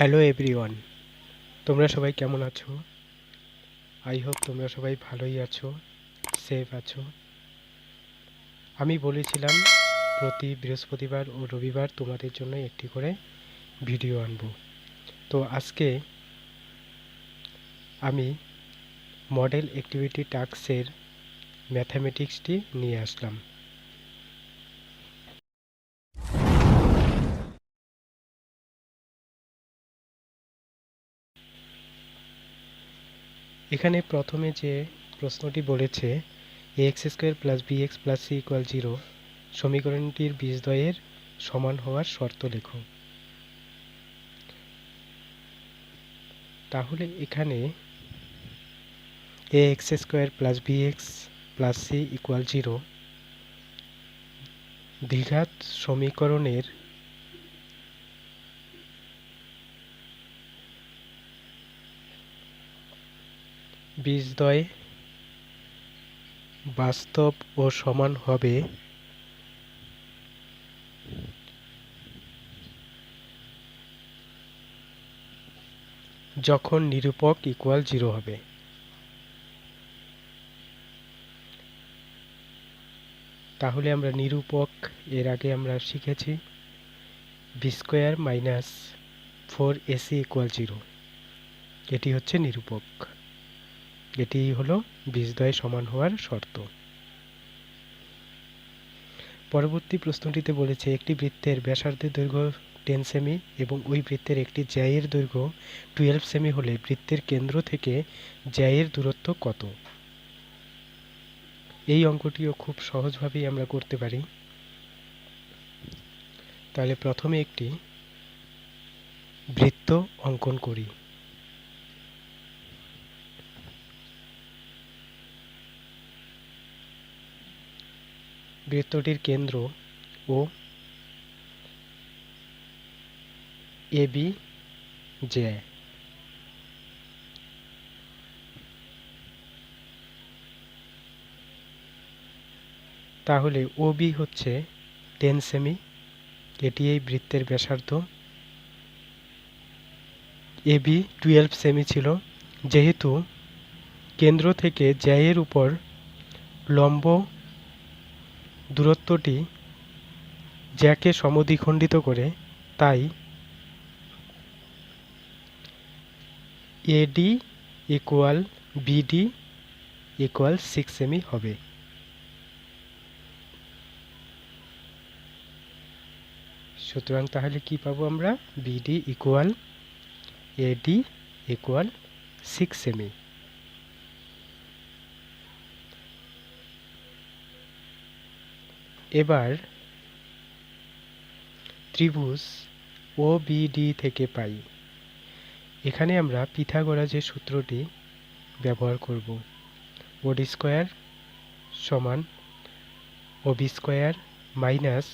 Hello everyone, তোমরা সবাই কেমন আছো? আই হোপ তোমরা সবাই ভালোই আছো, সেফ আছো। আমি বলেছিলাম প্রতি বৃহস্পতিবার ও রবিবার তোমাদের জন্য একটি করে ভিডিও আনবো। তো আজকে আমি মডেল অ্যাক্টিভিটি টাস্কের ম্যাথামেটিক্সটি নিয়ে আসলাম। এখানে প্রথমে যে প্রশ্নটি বলেছে ax square plus bx plus c equal 0 সমীকরণটির বীজদ্বয়ের সমান হওয়ার শর্ত লেখো। তাহলে এখানে ax square plus bx plus c equal 0 দ্বিঘাত সমীকরণের বীজদ্বয় বাস্তব ও সমান হবে যখন নিরূপক ইকুয়াল 0 হবে। তাহলে আমরা নিরূপক এর আগে আমরা শিখেছি B square minus 4ac equal 0, এটি হচ্ছে নিরূপক, এটি হলো বীজদ্বয় সমান হওয়ার শর্ত। পরবর্তী প্রশ্নটিতে বলেছে একটি বৃত্তের ব্যাসার্ধের দৈর্ঘ্য 10 সেমি এবং ওই বৃত্তের একটি জ্যায়ের দৈর্ঘ্য 12 সেমি হলে বৃত্তের কেন্দ্র থেকে জ্যায়ের দূরত্ব কত? এই অঙ্কটিও খুব সহজভাবেই আমরা করতে পারি। তাহলে প্রথমে একটি বৃত্ত অঙ্কন করি। বৃত্তটির কেন্দ্র ও এবি জ্যা। তাহলে ওবি হচ্ছে 10 সেমি, এটি এই বৃত্তের ব্যাসার্ধ। এবি 12 সেমি ছিল, যেহেতু কেন্দ্র থেকে জ্যায়ের উপর লম্ব দূরত্বটি জ্যাকে সমদ্বিখণ্ডিত করে, তাই এডি ইকুয়াল বিডি ইকুয়াল 6 সেমি হবে। সুতরাং তাহলে কি পাবো আমরা? বিডি ইকুয়াল এডি ইকুয়াল 6 সেমি। এবার ত্রিভুজ ও বিডি থেকে পাই, এখানে আমরা পিথাগোরাসের সূত্রটি ব্যবহার করব। ওডি স্কোয়ার সমান Obi square minus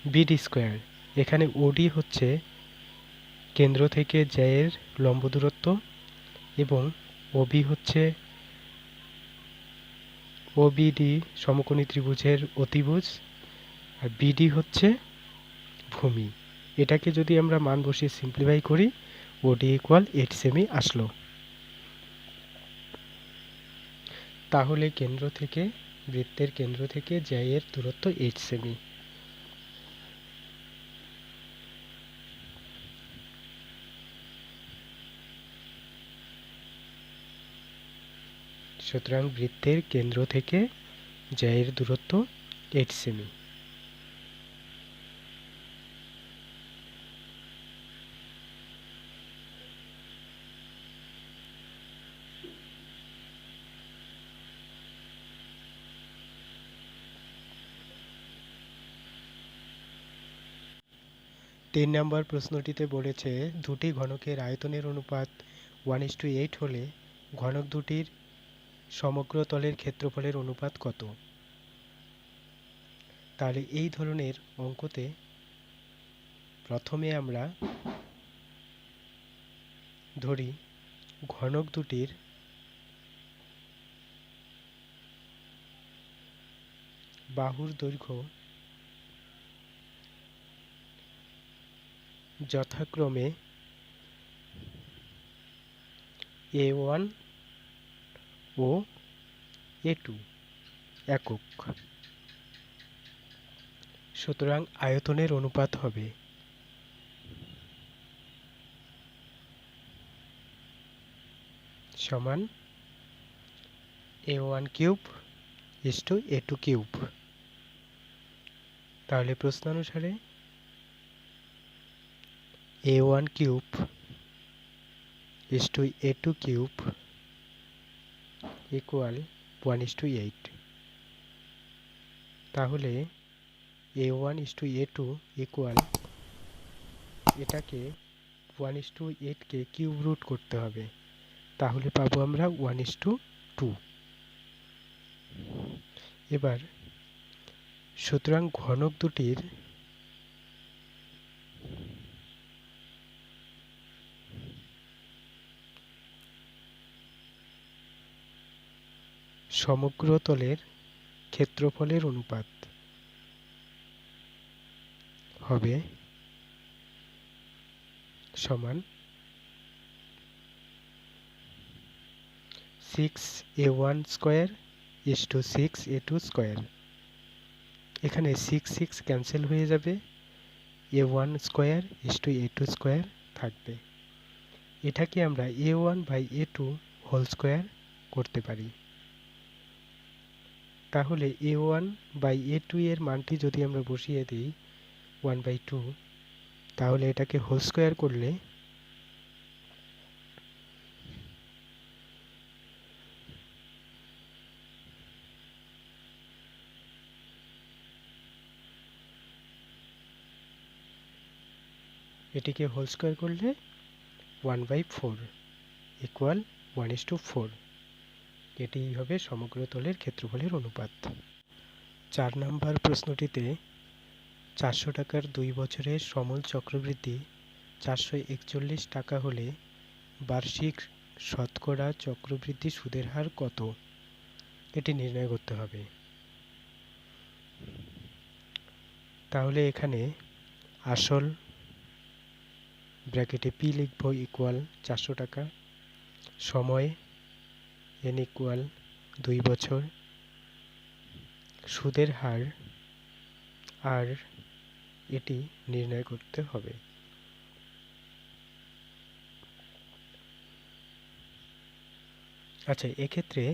BD square. এখানে ওডি হচ্ছে কেন্দ্র থেকে জ্যায়ের লম্ব দূরত্ব এবং ওবি হচ্ছে ওবিডি সমকোণী ত্রিভুজের অতিভুজ, আর বিডি হচ্ছে ভূমি। এটাকে যদি আমরা মান বসিয়ে সিম্পলিফাই করি, ওডি ইকুয়াল 8 সেমি আসলো। তাহলে কেন্দ্র থেকে বৃত্তের কেন্দ্র থেকে জ্যায়ের দূরত্ব 8 সেমি। সুতরাং বৃত্তের কেন্দ্র থেকে জ্যায়ের দূরত্ব 8 সেমি। তিন নম্বর প্রশ্নটিতে বলেছে দুটি ঘনকের আয়তনের অনুপাত 1:8 হলে ঘনক দুটির সমগ্র তলের ক্ষেত্রফলের অনুপাত কত? তাহলে এই ধরনের অঙ্কতে প্রথমে আমরা ধরি ঘনক দুটির বাহুর দৈর্ঘ্য যথাক্রমে A1 ও A2 একক। সুতরাং আয়তনের অনুপাত হবে সমান A1 cube is to A2 cube. তাহলে প্রশ্নানুসারে A1 cube is to A2 cube equal 1:8। তাহলে A1 ইসটু A2 ইকুয়াল, এটাকে 1:8 কে কিউব রুট করতে হবে, তাহলে পাবো আমরা 1:2। এবার সুতরাং ঘনক দুটির সমগ্র তলের ক্ষেত্রফলের অনুপাত হবে সমান 6A1 স্কয়ার ইসটু 6A2 স্কয়ার। এখানে 6 ক্যান্সেল হয়ে যাবে, A1 স্কয়ার ইসটু A2 স্কয়ার থাকবে। এটাকে আমরা A1 by A2 whole square করতে পারি। তাহলে A1 বাই A2 এর মানটি যদি আমরা বসিয়ে দিই 1/2, তাহলে এটাকে হোল স্কয়ার করলে এটিকে হোল স্কয়ার করলে 1/4 ইকুয়াল 1:4। এটি হবে সমগ্র তলের ক্ষেত্রফলের অনুপাত। 4 নম্বর প্রশ্নটিতে 400 টাকার 2 বছরের সমল চক্রবৃদ্ধি 441 টাকা হলে বার্ষিক শতকরা চক্রবৃদ্ধি সুদের হার কত? এটি নির্ণয় করতে হবে। তাহলে এখানে আসল ব্র্যাকেটে পি লিখব ইকুয়াল 400 টাকা, সময় n ইকুয়াল 2 বছর, সুদের হার আর এটি নির্ণয় করতে হবে। আচ্ছা, এক্ষেত্রে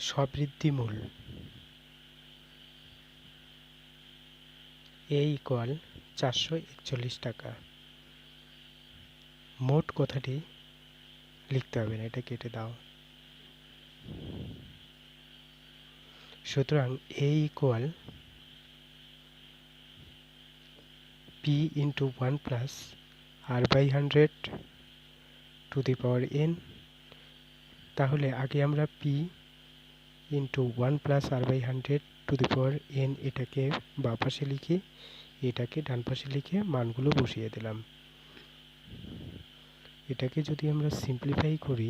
সবৃদ্ধিমূল A ইকুয়াল 441 টাকা। মোট কথাটি লিখতে হবে না, এটা কেটে দাও। সুতরাং A equal P into 1 plus R/100 to the power n। তাহলে আগে আমরা P into 1 plus R/100 to the power n এটাকে বাঁ পাশে লিখি, এটাকে ডান পাশে লিখে মানগুলো বসিয়ে দিলাম। এটাকে যদি আমরা সিম্পলিফাই করি,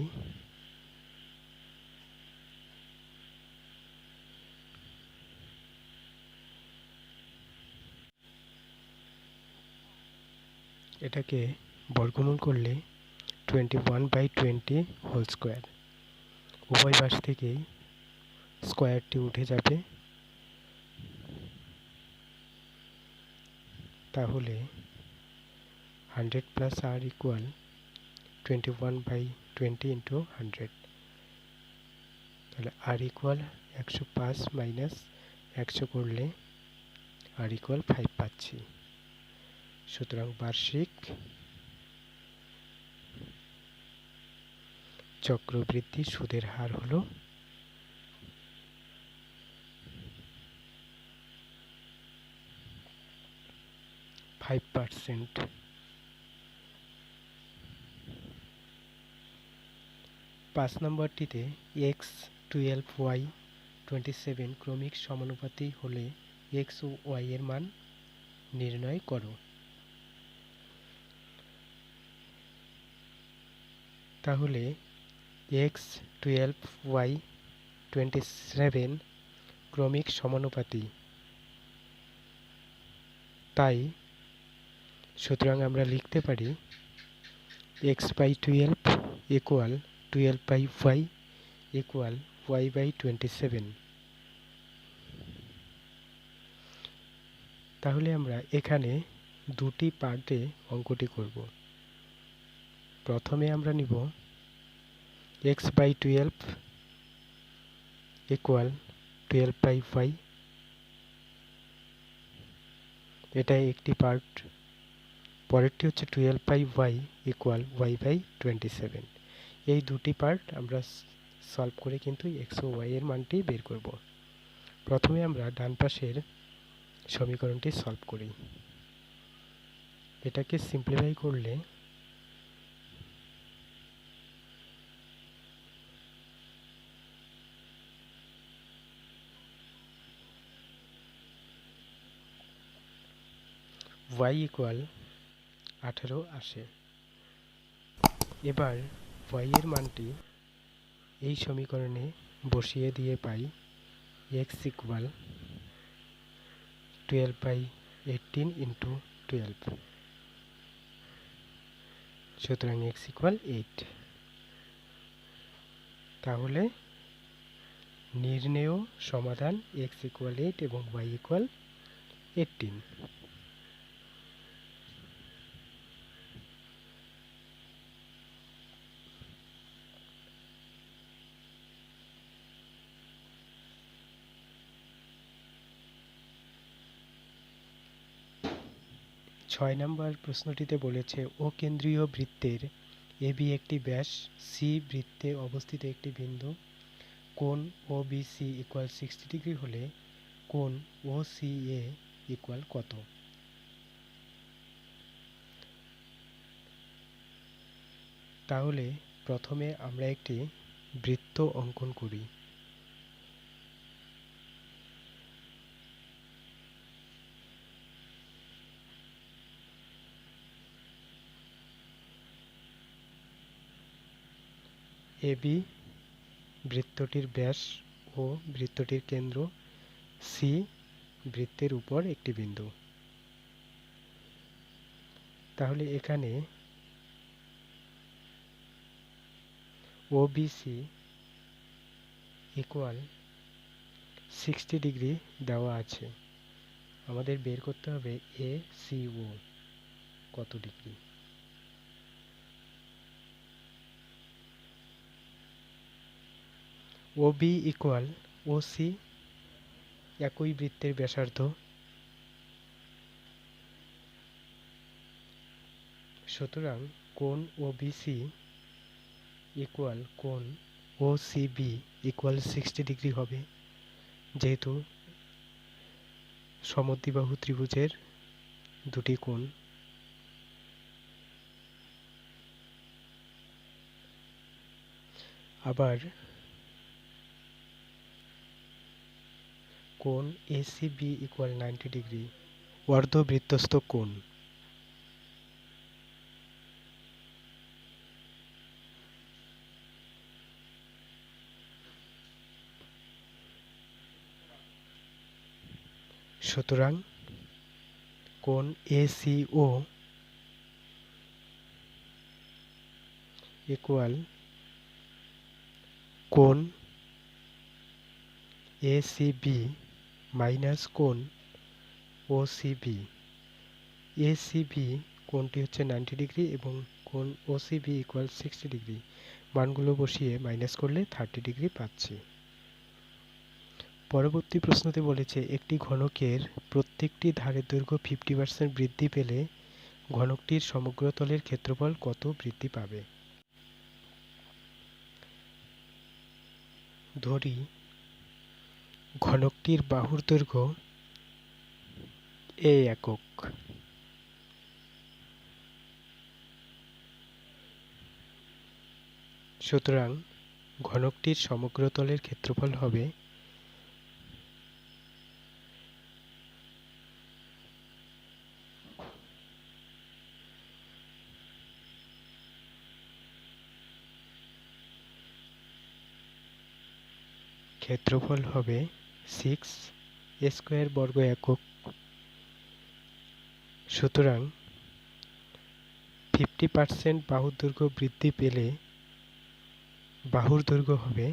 এটাকে বর্গমূল করলে 21/20 হোল স্কয়ার। উভয় পাশ থেকেই স্কয়ারটি উঠে যাবে, তাহলে 100 প্লাস r ইকুয়াল 21/20 ইন্টু 100। তাহলে r ইকুয়াল 105 মাইনাস 100 করলে r ইকুয়াল 5 পাচ্ছি। সুতরাং বার্ষিক চক্রবৃদ্ধি সুদের হার হলো 5%। 5 নম্বরটিতে x 12 y 27 ক্রমিক সমানুপাতি হলে x ও y এর মান নির্ণয় করো। তাহলে x 12 y 27 ক্রমিক সমানুপাতি, তাই সুতরাং আমরা লিখতে পারি x/12 equal 12/y equal y/27। তাহলে আমরা এখানে দুটি পার্টে অঙ্কটি করব। প্রথমে আমরা নিব x/12 ইকুয়াল 12/y, এটা একটি পার্ট। পরেরটি হচ্ছে 12/y ইকুয়াল y/27। এই দুটি পার্ট আমরা সলভ করে কিন্তু x ও y এর মানটি বের করব। প্রথমে আমরা ডান পাশের সমীকরণটি সলভ করি। এটাকে সিম্পলিফাই করলে y ইকুয়াল 18 আসে। এবার y এর মানটি এই সমীকরণে বসিয়ে দিয়ে পাই x ইকুয়াল 12/18 ইন্টু 12। সুতরাং x ইকুয়াল 8। তাহলে নির্ণেয় সমাধান x ইকুয়াল 8 এবং y ইকুয়াল 18। 6 নম্বর প্রশ্নটিতে বলেছে অকেন্দ্রীয় বৃত্তের AB একটি ব্যাস, C বৃত্তে অবস্থিত একটি বিন্দু, কোণ OBC ইকুয়াল 60 ডিগ্রি হলে কোণ OCA ইকুয়াল কত? তাহলে প্রথমে আমরা একটি বৃত্ত অঙ্কন করি। AB বৃত্তটির ব্যাস ও বৃত্তটির কেন্দ্র, C বৃত্তের উপর একটি বিন্দু। তাহলে এখানে OBC ইকুয়াল 60 ডিগ্রি দেওয়া আছে। আমাদের বের করতে হবে ACO কত ডিগ্রি। OB ইকুয়াল OC, একই বৃত্তের ব্যাসার্ধ। সুতরাং কোণ OBC ইকুয়াল কোণ OCB ইকুয়াল 60 ডিগ্রি হবে, যেহেতু সমদ্বিবাহু ত্রিভুজের দুটি কোণ। আবার কোণ ACB ইকুয়াল 90 ডিগ্রি, অর্ধবৃত্তস্থ কোণ। সুতরাং কোণ ACO ইকুয়াল কোণ ACB মাইনাস কোণ OCB। ACB কোণটি হচ্ছে 90 ডিগ্রি এবং কোণ OCB ইকুয়াল 60 ডিগ্রি। মানগুলো বসিয়ে মাইনাস করলে 30 ডিগ্রি পাচ্ছি। পরবর্তী প্রশ্নতে বলেছে একটি ঘনকের প্রত্যেকটি ধারের দৈর্ঘ্য 50% বৃদ্ধি পেলে ঘনকটির সমগ্র তলের ক্ষেত্রফল কত বৃদ্ধি পাবে? ধরি ঘনকটির বাহুর দৈর্ঘ্য A একক। সুতরাং ঘনকটির সমগ্র তলের ক্ষেত্রফল হবে ক্ষেত্রফল হবে 6 স্কয়ার বর্গ একক। সুতরাং 50% বাহুর দৈর্ঘ্য বৃদ্ধি পেলে বাহুর দৈর্ঘ্য হবে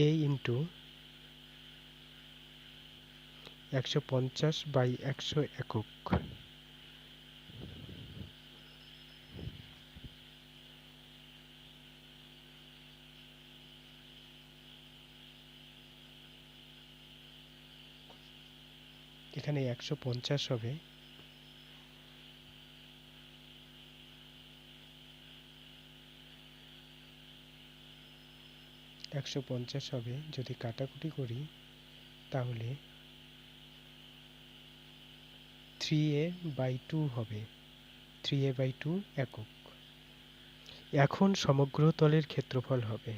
a ইন্টু 150/100 একক। এখানে 150 হবে, যদি কাটাকুটি করি তাহলে 3a/2 হবে, 3a/2 একক। এখন সমগ্র তলের ক্ষেত্রফল হবে,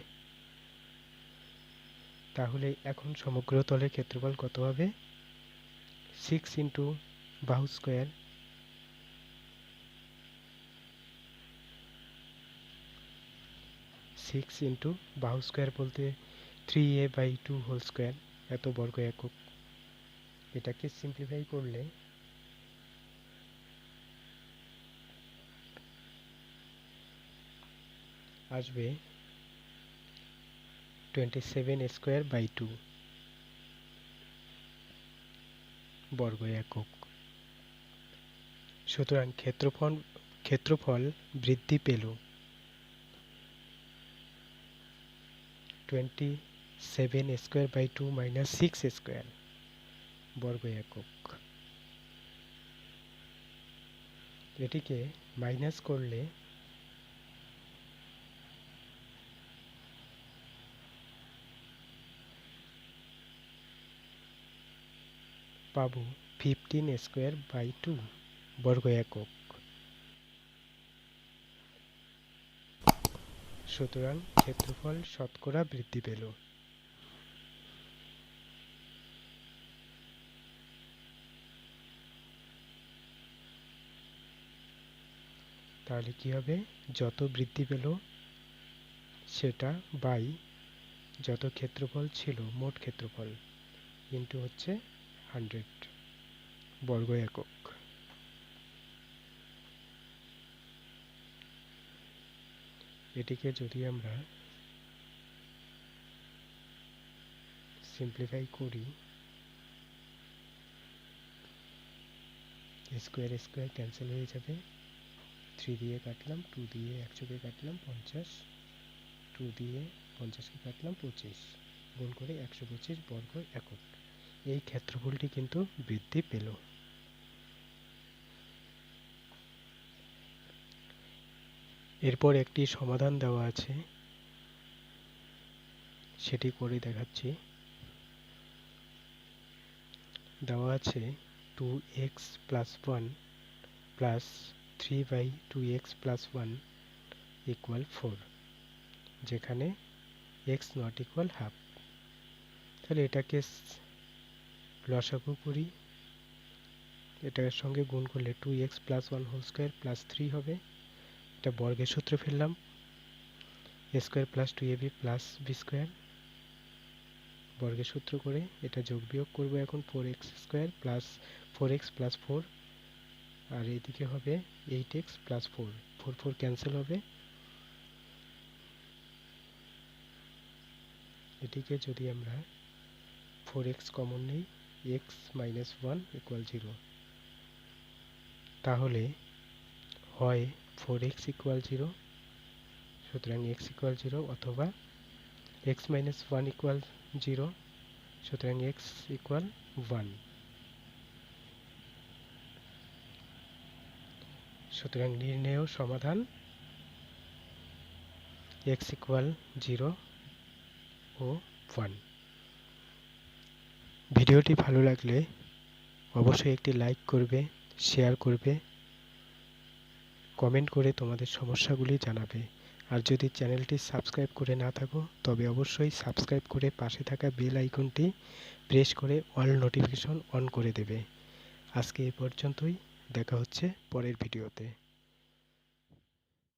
তাহলে এখন সমগ্র তলের ক্ষেত্রফল কত হবে? 6 ইন্টু বাহু স্কোয়ার, 6 ইন্টু বাহু স্কোয়ার বলতে 3a/2 হোল স্কোয়ার, এত বর্গ একক। এটাকে সিম্পলিফাই করলে আসবে 27^2 বর্গ একক। সুতরাং ক্ষেত্রফল বৃদ্ধি পেল 27^2 মাইনাস 6^2 বর্গ একক। এটিকে মাইনাস করলে পাবো 15^2 বর্গ একক। সুতরাং ক্ষেত্রফল শতকরা বৃদ্ধি পেল। তাহলে কি হবে? যত বৃদ্ধি পেল সেটা বাই যত ক্ষেত্রফল ছিল মোট ক্ষেত্রফল ইন্টু হচ্ছে 100 বর্গ একক। এটিকে যদি আমরা সিম্পলিফাই করি, স্কোয়ার স্কোয়ার ক্যান্সেল হয়ে যাবে, 3 দিয়ে কাটলাম, 2 দিয়ে 100কে কাটলাম 50, 2 দিয়ে 50কে কাটলাম 25, গুণ করে 125 বর্গ একক। এই ক্ষেত্রফলটি কিন্তু বৃদ্ধি পেল। এরপর একটি সমাধান দেওয়া আছে, সেটি করে দেখাচ্ছি। দেওয়া আছে 2x plus 1 plus 3/2x plus 1 equal 4, যেখানে x not equal half। তাহলে এটাকে লসাগু করি, এটার সঙ্গে গুণ করলে 2x plus 1 whole square plus 3 হবে। এটা বর্গের সূত্রে ফেললাম, a square plus 2ab plus b square, বর্গের সূত্র করে এটা যোগ বিয়োগ করব এখন, 4x square plus 4x plus 4, আর এইদিকে হবে 8x plus 4, 4 ক্যান্সেল হবে। এটিকে যদি আমরা 4x কমন নেই, x minus 1 equal 0, তাহলে হয় 4x equal 0, সুতরাং x equal 0, অথবা x minus 1 equal 0, সুতরাং x equal 1। সুতরাং নির্ণেয় সমাধান x equal 0 ও 1। ভিডিওটি ভালো লাগলে অবশ্যই একটি লাইক করবে, শেয়ার করবে, কমেন্ট করে তোমাদের সমস্যাগুলি জানাবে। আর যদি চ্যানেলটি সাবস্ক্রাইব করে না থাকো তবে অবশ্যই সাবস্ক্রাইব করে পাশে থাকা বেল আইকনটি প্রেস করে অল নোটিফিকেশন অন করে দেবে। আজকে এই পর্যন্তই, দেখা হচ্ছে পরের ভিডিওতে।